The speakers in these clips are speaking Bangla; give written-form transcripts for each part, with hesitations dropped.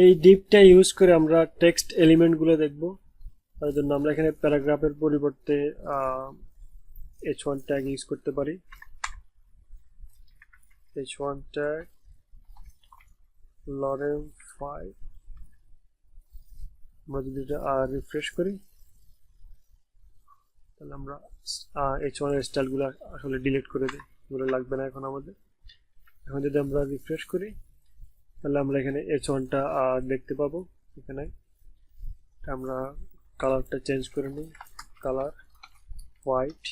এই ডিপটা ইউজ করে আমরা টেক্সট এলিমেন্টগুলো দেখব। তার জন্য আমরা এখানে প্যারাগ্রাফের পরিবর্তে h1 ট্যাগ ইউজ করতে পারি। h1 tag lorem 5। আমরা যদি এটা রিফ্রেশ করি তাহলে আমরা h1 এর স্টাইলগুলো আসলে ডিলিট করে দিই, এগুলো লাগবে না এখন আমাদের। এখন যদি আমরা রিফ্রেশ করি তাহলে আমরা এখানে h1 টা দেখতে পাবো। এখানে আমরা কালারটা চেঞ্জ করে নিই, কালার হোয়াইট।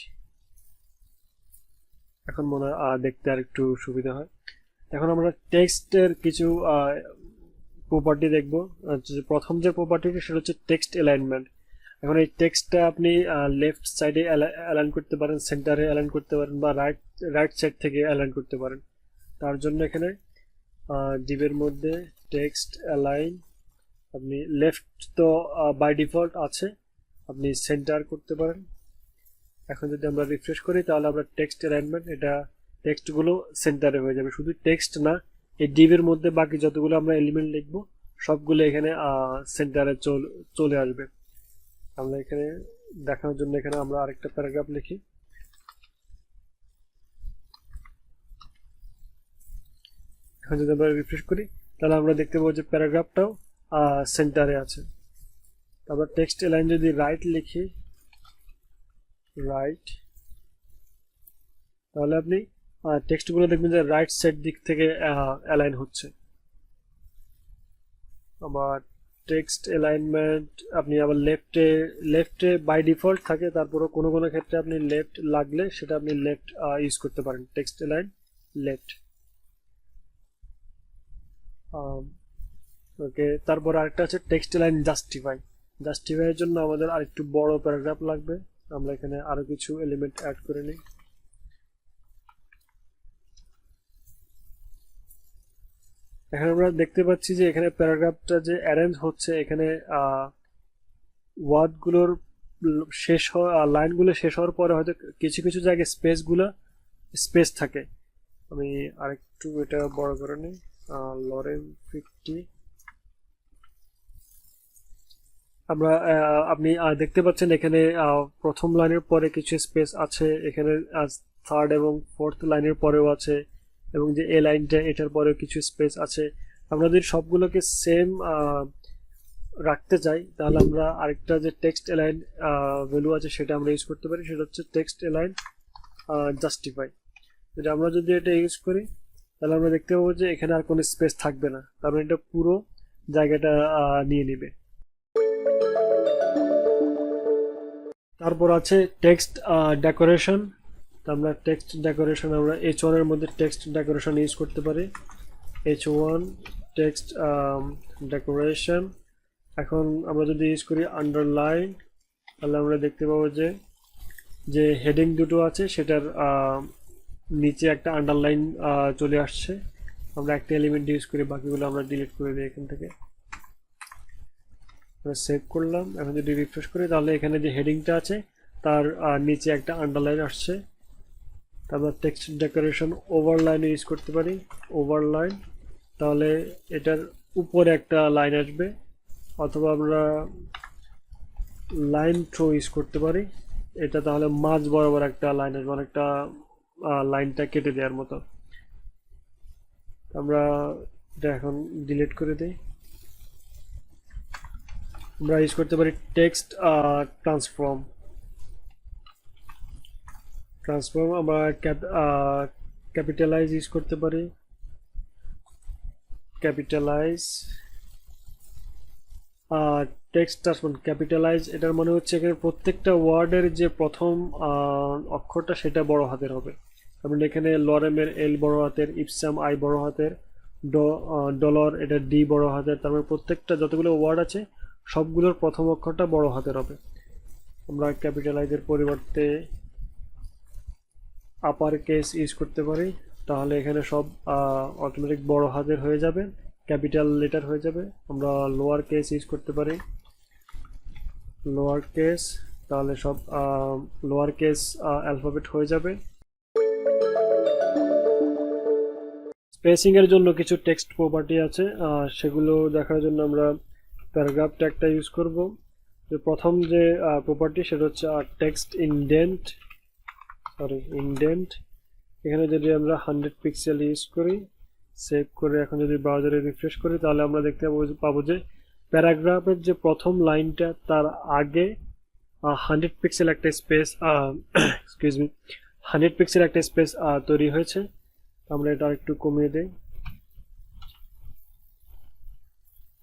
এখন মনে হয় দেখতে আর একটু সুবিধা হয়। এখন আমরা টেক্সটের কিছু প্রপার্টি দেখব। প্রথম যে প্রপার্টিটা সেটা হচ্ছে টেক্সট অ্যালাইনমেন্ট। এখন এই টেক্সটটা আপনি লেফট সাইডে অ্যালাইন করতে পারেন, সেন্টারে অ্যালাইন করতে পারেন, বা রাইট সাইড থেকে অ্যালাইন করতে পারেন। তার জন্য এখানে ডিভের মধ্যে টেক্সট অ্যালাইন, আপনি লেফট তো বাই ডিফল্ট আছে, আপনি সেন্টার করতে পারেন। এখন যদি আমরা রিফ্রেশ করি তাহলে আমরা টেক্সট অ্যালাইনমেন্ট, এটা টেক্সটগুলো সেন্টারে হয়ে যাবে। শুধু টেক্সট না, এই ডিভের মধ্যে বাকি যতগুলো আমরা এলিমেন্ট লিখবো সবগুলো এখানে সেন্টারে চলে আসবে। আমরা এখানে দেখানোর জন্য এখানে আমরা আরেকটা প্যারাগ্রাফ লিখি। এখন যদি আমরা রিফ্রেশ করি তাহলে আমরা দেখতে পাবো যে প্যারাগ্রাফটাও সেন্টারে আছে। তারপর টেক্সট অ্যালাইন যদি রাইট লিখি, রাইট, তাহলে আপনি টেক্সটগুলো দেখবেন যে রাইট সাইড দিক থেকে অ্যালাইন হচ্ছে। আবার টেক্সট অ্যালাইনমেন্ট আপনি আবার লেফটে বাই ডিফল্ট থাকে, তারপরে কোনো কোনো ক্ষেত্রে আপনি লেফট লাগলে সেটা আপনি লেফট ইউজ করতে পারেন, টেক্সট অ্যালাইন লেফট। ওকে, তারপর আরেকটা আছে টেক্সট অ্যালাইন জাস্টিফাই। জাস্টিফাইয়ের জন্য আমাদের আরেকটু বড় প্যারাগ্রাফ লাগবে। আমরা এখানে আরো কিছু এলিমেন্ট অ্যাড করে নিই। এখানে আমরা দেখতে পাচ্ছি যে এখানে প্যারাগ্রাফটা যে অ্যারেঞ্জ হচ্ছে, এখানে ওয়ার্ডগুলোর শেষ হওয়া, লাইনগুলো শেষ হওয়ার পরে হয়তো কিছু কিছু জায়গায় স্পেস থাকে। আমি আরেকটু এটা বড় করে নিই, লরেম 50। আমরা আপনি দেখতে পাচ্ছেন এখানে প্রথম লাইনের পরে কিছু স্পেস আছে, এখানে থার্ড এবং ফোর্থ লাইনের পরেও আছে, এবং যে এ লাইনটা এটার পরেও কিছু স্পেস আছে। আমরা যদি সবগুলোকে সেম রাখতে চাই তাহলে আমরা আরেকটা যে টেক্সট অ্যালাইন ভ্যালু আছে সেটা আমরা ইউজ করতে পারি, সেটা হচ্ছে টেক্সট অ্যালাইন জাস্টিফাই। যদি আমরা যদি এটা ইউজ করি তাহলে আমরা দেখতে পাবো যে এখানে আর কোনো স্পেস থাকবে না, কারণ এটা পুরো জায়গাটা নিয়ে নেবে। তারপর আছে টেক্সট ডেকোরেশন। আমরা টেক্সট ডেকোরেশন আমরা h1 এর মধ্যে টেক্সট ডেকোরেশন ইউজ করতে পারি, h1 টেক্সট ডেকোরেশন। এখন আমরা যদি ইউজ করি আন্ডারলাইন তাহলে আমরা দেখতে পাবো যে হেডিং দুটো আছে সেটার নিচে একটা আন্ডারলাইন চলে আসছে। আমরা একটা এলিমেন্ট ইউজ করি, বাকিগুলো আমরা ডিলিট করে দিই এখান থেকে। সেভ করলাম। এখন যদি রিফ্রেশ করি তাহলে এখানে যে হেডিংটা আছে তার নিচে একটা আন্ডারলাইন আসছে। তারপর টেক্সট ডেকোরেশন ওভারলাইন ইউজ করতে পারি, ওভারলাইন, তাহলে এটার উপরে একটা লাইন আসবে। অথবা আমরা লাইন থ্রো ইউজ করতে পারি, এটা তাহলে মাঝ বরাবর একটা লাইন আসবে, অনেকটা লাইনটা কেটে দেওয়ার মতো। আমরা এটা এখন ডিলিট করে দিই। আমরা ইউজ করতে পারি টেক্সট ট্রান্সফর্ম। আমরা ক্যাপিটালাইজ ইউজ করতে পারি, ক্যাপিটালাইজ টেক্সট ট্রান্সফর্ম ক্যাপিটালাইজ। এটার মানে হচ্ছে এখানে প্রত্যেকটা ওয়ার্ডের যে প্রথম অক্ষরটা সেটা বড় হাতের হবে। কারণ এখানে লরেমের এল বড় হাতের, ইপসাম আই বড় হাতের, ডলার এটা ডি বড় হাতের। তারপরে প্রত্যেকটা যতগুলো ওয়ার্ড আছে সবগুলোর প্রথম অক্ষরটা বড় হাতের হবে। আমরা ক্যাপিটালাইজের পরিবর্তে আপার কেস ইউজ করতে পারি, তাহলে এখানে সব অটোমেটিক বড় হাতের হয়ে যাবে, ক্যাপিটাল লেটার হয়ে যাবে। আমরা লোয়ার কেস ইউজ করতে পারি, লোয়ার কেস, তাহলে সব লোয়ার কেস অ্যালফাবেট হয়ে যাবে। স্পেসিং এর জন্য কিছু টেক্সট প্রপার্টি আছে, সেগুলো দেখার জন্য আমরা প্যারাগ্রাফ ট্যাগটা ইউজ করব। তো প্রথম যে প্রপার্টি সেটা হচ্ছে টেক্সট ইনডেন্ট, এখানে যদি আমরা 100 পিক্সেল ইউজ করি, সেভ করে এখন যদি ব্রাউজারে রিফ্রেশ করি, তাহলে আমরা দেখতে পাবো যে প্যারাগ্রাফের যে প্রথম লাইনটা তার আগে 100 পিক্সেল একটা স্পেস এক্সকিউজ মি 100 পিক্সেল একটা স্পেস তৈরি হয়েছে। আমরা এটা একটু কমিয়ে দেই,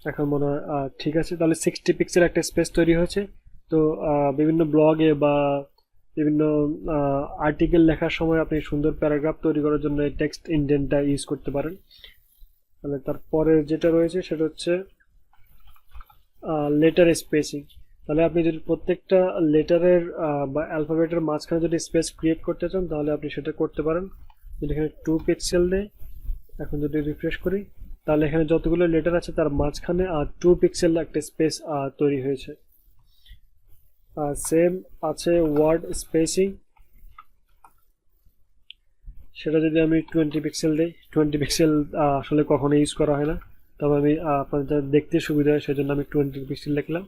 এখন মনে হয় ঠিক আছে। তাহলে 60 পিক্সেল একটা স্পেস তৈরি হয়েছে। তো বিভিন্ন ব্লগে বা বিভিন্ন আর্টিকেল লেখার সময় আপনি সুন্দর প্যারাগ্রাফ তৈরি করার জন্য এই টেক্সট ইনডেন্টটা ইউজ করতে পারেন। তাহলে তারপরে যেটা রয়েছে সেটা হচ্ছে লেটার স্পেসিং। তাহলে আপনি যদি প্রত্যেকটা লেটারের বা অ্যালফাবেটের মাঝখানে যদি স্পেস ক্রিয়েট করতে চান তাহলে আপনি সেটা করতে পারেন। যদি এখানে 2 পিক্সেল দেয়, এখন যদি রিফ্রেশ করি, তাহলে এখানে যতগুলো লেটার আছে তার মাঝখানে 2 পিক্সেল একটা স্পেস তৈরি হয়েছে। সেম আছে ওয়ার্ড স্পেসিং, সেটা যদি আমি 20 পিক্সেল দিই, 20 পিক্সেল আসলে কখনো ইউজ করা হয় না, তবে আমি আপনাদের দেখতে সুবিধা হয় সেজন্য আমি 20 পিক্সেল লিখলাম।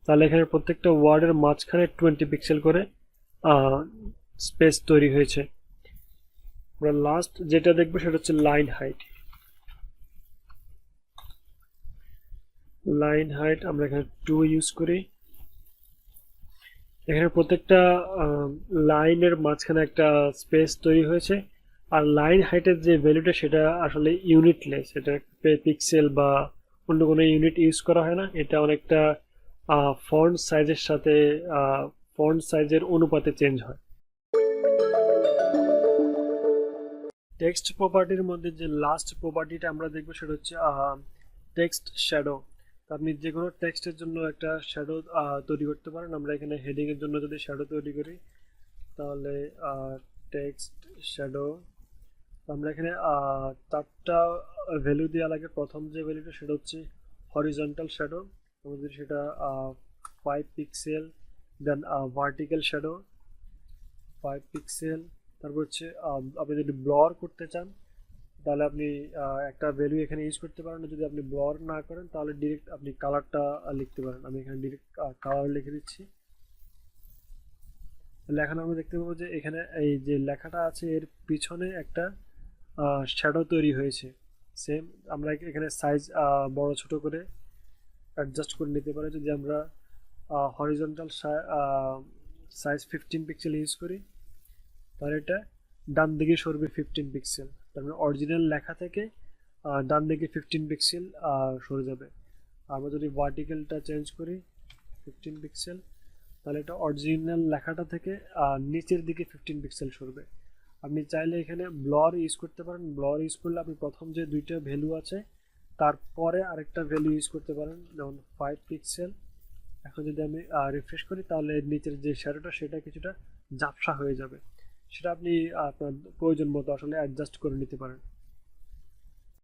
তাহলে এখানে প্রত্যেকটা ওয়ার্ডের মাঝখানে 20 পিক্সেল করে স্পেস তৈরি হয়েছে। আমরা লাস্ট যেটা দেখবো সেটা হচ্ছে লাইন হাইট। আমরা এখানে 2 ইউজ করি। এখানে প্রত্যেকটা লাইনের মাঝখানে একটা স্পেস তৈরি হয়েছে, আর লাইন হাইটের যে ভ্যালুটা সেটা আসলে ইউনিটলেস, এটা পিক্সেল বা অন্য কোনো ইউনিট ইউজ করা হয় না। এটা অনেকটা ফন্ট সাইজের সাথে ফন্ট সাইজের অনুপাতে চেঞ্জ হয়। টেক্সট প্রপার্টির মধ্যে যে লাস্ট প্রপার্টিটা আমরা দেখবো সেটা হচ্ছে টেক্সট শ্যাডো। আপনি যে কোনো টেক্সটের জন্য একটা শ্যাডো তৈরি করতে পারেন। আমরা এখানে হেডিং এর জন্য যদি শ্যাডো তৈরি করি, তাহলে টেক্সট শ্যাডো, আমরা এখানে 4টা ভ্যালু দেওয়া লাগে। প্রথম যে ভ্যালুটা সেটা হচ্ছে হরিজন্টাল শ্যাডো, আমাদের সেটা 5 পিক্সেল, দেন ভার্টিক্যাল শ্যাডো 5 পিক্সেল। তারপর হচ্ছে আপনি যদি ব্লর করতে চান তাহলে আপনি একটা ভ্যালু এখানে ইউজ করতে পারেন। যদি আপনি ব্লর না করেন তাহলে ডিরেক্ট আপনি কালারটা লিখতে পারেন। আমি এখানে ডিরেক্ট কালার লিখে দিচ্ছি। লেখানো আমরা দেখতে পাবো যে এখানে এই যে লেখাটা আছে এর পিছনে একটা শ্যাডো তৈরি হয়েছে। সেম আমরা এখানে সাইজ বড় ছোট করে অ্যাডজাস্ট করে নিতে পারি। যদি আমরা হরিজন্টাল সাইজ 15 পিক্সেল ইউজ করি তাহলে এটা ডান দিকে সরবে 15 পিক্সেল, তার মানে অরিজিনাল লেখা থেকে ডান দিকে 15 পিক্সেল সরে যাবে। আমরা যদি ভার্টিক্যালটা চেঞ্জ করি 15 পিক্সেল, তাহলে এটা অরিজিনাল লেখাটা থেকে নিচের দিকে 15 পিক্সেল সরবে। আপনি চাইলে এখানে ব্লর ইউজ করতে পারেন। ব্লর ইউজ করলে আপনি প্রথম যে দুইটা ভ্যালু আছে তারপরে আরেকটা ভ্যালু ইউজ করতে পারেন, যেমন 5 পিক্সেল। এখন যদি আমি রিফ্রেশ করি তাহলে নিচের যে শ্যাডোটা সেটা কিছুটা ঝাপসা হয়ে যাবে। সেটা আপনি আপনার প্রয়োজন মতো আসলে অ্যাডজাস্ট করে নিতে পারেন।